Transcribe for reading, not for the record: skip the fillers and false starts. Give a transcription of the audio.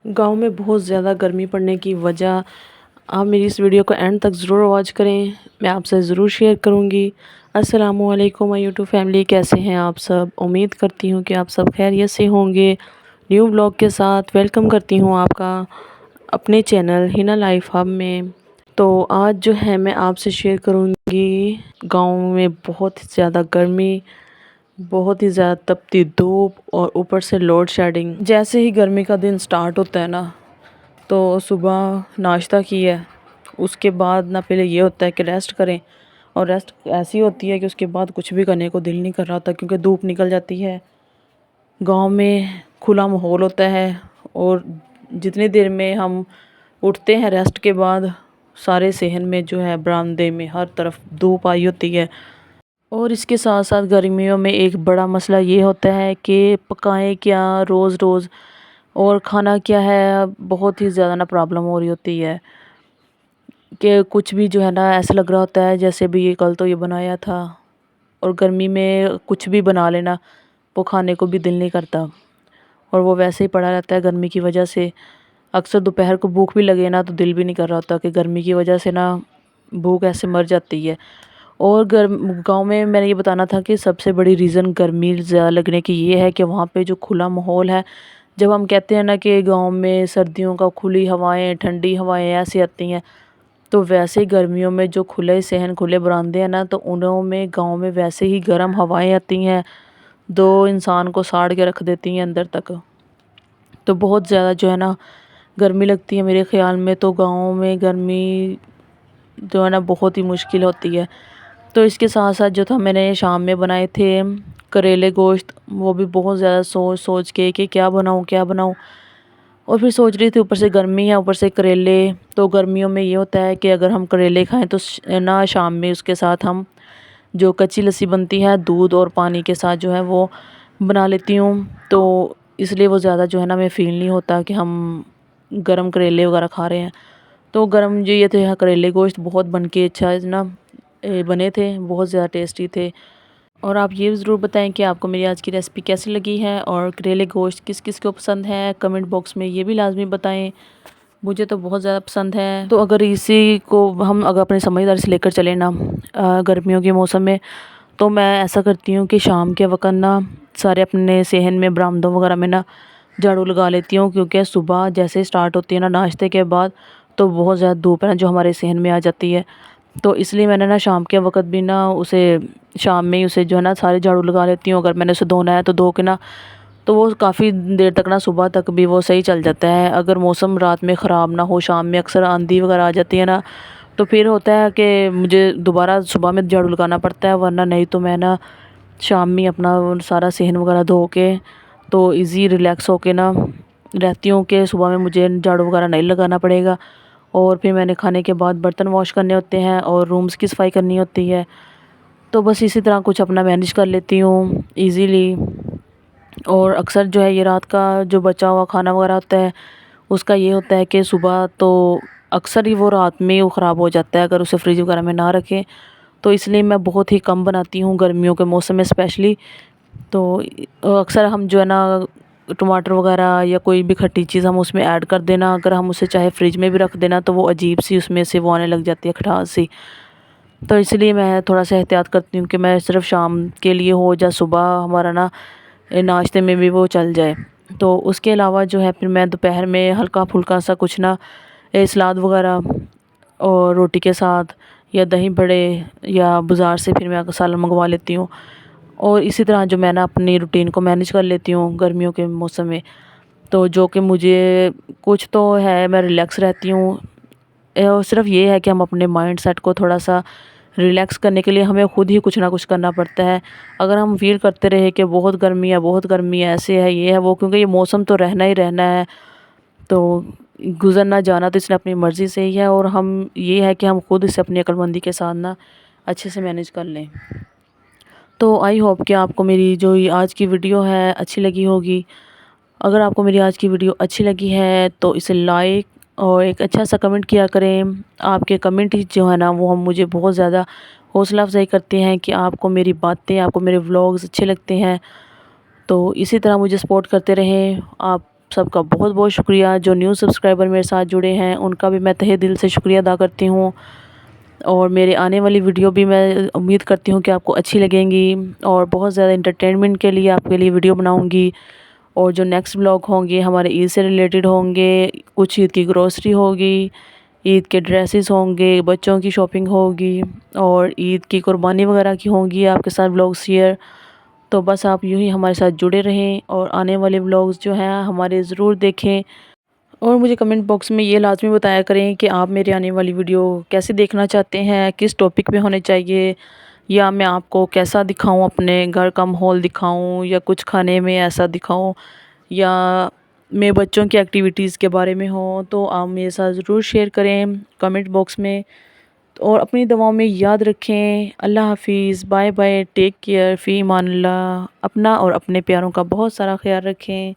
گاؤں میں بہت زیادہ گرمی پڑنے کی وجہ آپ میری اس ویڈیو کو اینڈ تک ضرور واچ کریں، میں آپ سے ضرور شیئر کروں گی۔ السلام علیکم مائی یوٹیوب فیملی، کیسے ہیں آپ سب؟ امید کرتی ہوں کہ آپ سب خیریت سے ہوں گے۔ نیو بلاگ کے ساتھ ویلکم کرتی ہوں آپ کا اپنے چینل ہنا لائف ہب میں۔ تو آج جو ہے میں آپ سے شیئر کروں گی گاؤں میں بہت زیادہ گرمی، بہت ہی زیادہ تپتی دھوپ اور اوپر سے لوڈ شیڈنگ۔ جیسے ہی گرمی کا دن سٹارٹ ہوتا ہے نا، تو صبح ناشتہ کیا ہے، اس کے بعد نہ پہلے یہ ہوتا ہے کہ ریسٹ کریں، اور ریسٹ ایسی ہوتی ہے کہ اس کے بعد کچھ بھی کرنے کو دل نہیں کر رہا ہوتا کیونکہ دھوپ نکل جاتی ہے۔ گاؤں میں کھلا ماحول ہوتا ہے، اور جتنی دیر میں ہم اٹھتے ہیں ریسٹ کے بعد، سارے صحن میں جو ہے برآمدے میں ہر طرف دھوپ آئی ہوتی ہے۔ اور اس کے ساتھ ساتھ گرمیوں میں ایک بڑا مسئلہ یہ ہوتا ہے کہ پکائیں کیا روز روز، اور کھانا کیا ہے، بہت ہی زیادہ نا پرابلم ہو رہی ہوتی ہے کہ کچھ بھی جو ہے نا ایسا لگ رہا ہوتا ہے جیسے بھی یہ کل تو یہ بنایا تھا، اور گرمی میں کچھ بھی بنا لینا وہ کھانے کو بھی دل نہیں کرتا، اور وہ ویسے ہی پڑا رہتا ہے گرمی کی وجہ سے۔ اکثر دوپہر کو بھوک بھی لگے نا تو دل بھی نہیں کر رہا ہوتا کہ گرمی کی وجہ سے نا بھوک ایسے مر جاتی ہے۔ اور گاؤں میں نے یہ بتانا تھا کہ سب سے بڑی ریزن گرمی زیادہ لگنے کی یہ ہے کہ وہاں پہ جو کھلا ماحول ہے، جب ہم کہتے ہیں نا کہ گاؤں میں سردیوں کا کھلی ہوائیں، ٹھنڈی ہوائیں ایسی آتی ہیں، تو ویسے ہی گرمیوں میں جو کھلے صحن، کھلے برآمدے ہیں نا، تو انہوں میں گاؤں میں ویسے ہی گرم ہوائیں آتی ہیں، دو انسان کو ساڑ کے رکھ دیتی ہیں اندر تک۔ تو بہت زیادہ جو ہے نا گرمی لگتی ہے میرے خیال میں، تو گاؤں میں گرمی جو ہے نا بہت ہی مشکل ہوتی ہے۔ تو اس کے ساتھ ساتھ جو تھا میں نے شام میں بنائے تھے کریلے گوشت، وہ بھی بہت زیادہ سوچ کے کہ کیا بناؤں، اور پھر سوچ رہی تھی اوپر سے گرمی ہے، اوپر سے کریلے، تو گرمیوں میں یہ ہوتا ہے کہ اگر ہم کریلے کھائیں تو نا شام میں اس کے ساتھ ہم جو کچی لسی بنتی ہے دودھ اور پانی کے ساتھ جو ہے وہ بنا لیتی ہوں، تو اس لیے وہ زیادہ جو ہے نا میں فیل نہیں ہوتا کہ ہم گرم کریلے وغیرہ کھا رہے ہیں۔ تو گرم جو یہ تھے کریلے گوشت بہت بن کے اچھا نا بنے تھے، بہت زیادہ ٹیسٹی تھے۔ اور آپ یہ ضرور بتائیں کہ آپ کو میری آج کی ریسپی کیسی لگی ہے، اور کریلے گوشت کس کس کو پسند ہے، کمنٹ باکس میں یہ بھی لازمی بتائیں، مجھے تو بہت زیادہ پسند ہے۔ تو اگر اسی کو ہم اگر اپنے سمجھداری سے لے کر چلیں نا گرمیوں کے موسم میں، تو میں ایسا کرتی ہوں کہ شام کے وقت نا سارے اپنے صحن میں برآمدوں وغیرہ میں نا جھاڑو لگا لیتی ہوں، کیونکہ صبح جیسے سٹارٹ ہوتی ہے نا ناشتے کے بعد، تو بہت زیادہ دھوپ ہے نا جو ہمارے صحن میں آ جاتی ہے، تو اس لیے میں نے نا شام کے وقت بھی نا اسے شام میں ہی اسے جو ہے نا سارے جھاڑو لگا لیتی ہوں۔ اگر میں نے اسے دھونا ہے تو دھو کے نا، تو وہ کافی دیر تک نا صبح تک بھی وہ صحیح چل جاتا ہے۔ اگر موسم رات میں خراب نہ ہو، شام میں اکثر آندھی وغیرہ آ جاتی ہے نا، تو پھر ہوتا ہے کہ مجھے دوبارہ صبح میں جھاڑو لگانا پڑتا ہے، ورنہ نہیں تو میں نا شام میں اپنا سارا صحن وغیرہ دھو کے تو ایزی ریلیکس ہو کے نا رہتی ہوں کہ صبح میں مجھے جھاڑو وغیرہ نہیں لگانا پڑے گا۔ اور پھر میں نے کھانے کے بعد برتن واش کرنے ہوتے ہیں اور رومز کی صفائی کرنی ہوتی ہے، تو بس اسی طرح کچھ اپنا مینیج کر لیتی ہوں ایزیلی۔ اور اکثر جو ہے یہ رات کا جو بچا ہوا کھانا وغیرہ ہوتا ہے، اس کا یہ ہوتا ہے کہ صبح تو اکثر ہی وہ رات میں وہ خراب ہو جاتا ہے اگر اسے فریج وغیرہ میں نہ رکھیں، تو اس لیے میں بہت ہی کم بناتی ہوں گرمیوں کے موسم میں اسپیشلی۔ تو اکثر ہم جو ہے نا ٹماٹر وغیرہ یا کوئی بھی کھٹی چیز ہم اس میں ایڈ کر دینا، اگر ہم اسے چاہے فریج میں بھی رکھ دینا تو وہ عجیب سی اس میں سے وہ آنے لگ جاتی ہے کھٹاس سی، تو اس لیے میں تھوڑا سا احتیاط کرتی ہوں کہ میں صرف شام کے لیے ہو یا صبح ہمارا نا ناشتے میں بھی وہ چل جائے۔ تو اس کے علاوہ جو ہے پھر میں دوپہر میں ہلکا پھلکا سا کچھ نا سلاد وغیرہ اور روٹی کے ساتھ، یا دہی بڑے، یا بازار سے پھر میں سالن منگوا لیتی ہوں، اور اسی طرح جو میں نا اپنی روٹین کو مینیج کر لیتی ہوں گرمیوں کے موسم میں، تو جو کہ مجھے کچھ تو ہے میں ریلیکس رہتی ہوں۔ اور صرف یہ ہے کہ ہم اپنے مائنڈ سیٹ کو تھوڑا سا ریلیکس کرنے کے لیے ہمیں خود ہی کچھ نہ کچھ کرنا پڑتا ہے۔ اگر ہم فیل کرتے رہے کہ بہت گرمی ہے، بہت گرمی ہے، ایسے ہے، یہ ہے وہ، کیونکہ یہ موسم تو رہنا ہی رہنا ہے، تو گزرنا جانا تو اس نے اپنی مرضی سے ہی ہے، اور ہم یہ ہے کہ ہم خود اسے اپنی عقل مندی کے ساتھ نا اچھے سے مینیج کر لیں۔ تو آئی ہوپ کہ آپ کو میری جو یہ آج کی ویڈیو ہے اچھی لگی ہوگی۔ اگر آپ کو میری آج کی ویڈیو اچھی لگی ہے تو اسے لائک اور ایک اچھا سا کمنٹ کیا کریں۔ آپ کے کمنٹ جو ہے نا وہ ہم مجھے بہت زیادہ حوصلہ افزائی کرتے ہیں کہ آپ کو میری باتیں، آپ کو میرے ولاگز اچھے لگتے ہیں، تو اسی طرح مجھے سپورٹ کرتے رہیں آپ۔ سب کا بہت بہت شکریہ۔ جو نیو سبسکرائبر میرے ساتھ جڑے ہیں ان کا بھی میں تہہ دل سے شکریہ ادا کرتی ہوں، اور میرے آنے والی ویڈیو بھی میں امید کرتی ہوں کہ آپ کو اچھی لگیں گی، اور بہت زیادہ انٹرٹینمنٹ کے لیے آپ کے لیے ویڈیو بناؤں گی۔ اور جو نیکسٹ بلاگ ہوں گے ہمارے عید سے ریلیٹڈ ہوں گے، کچھ عید کی گروسری ہوگی، عید کے ڈریسز ہوں گے، بچوں کی شاپنگ ہوگی، اور عید کی قربانی وغیرہ کی ہوں گی آپ کے ساتھ ولاگ شیئر۔ تو بس آپ یوں ہی ہمارے ساتھ جڑے رہیں اور آنے والے ولاگز جو ہیں ہمارے ضرور دیکھیں، اور مجھے کمنٹ باکس میں یہ لازمی بتایا کریں کہ آپ میرے آنے والی ویڈیو کیسے دیکھنا چاہتے ہیں، کس ٹاپک پہ ہونے چاہیے، یا میں آپ کو کیسا دکھاؤں، اپنے گھر کا ماحول دکھاؤں، یا کچھ کھانے میں ایسا دکھاؤں، یا میں بچوں کی ایکٹیویٹیز کے بارے میں ہوں۔ تو آپ میرے ساتھ ضرور شیئر کریں کمنٹ باکس میں، اور اپنی دعاؤں میں یاد رکھیں۔ اللہ حافظ، بائے بائے، ٹیک کیئر، فی امان اللہ۔ اپنا اور اپنے پیاروں کا بہت سارا خیال رکھیں۔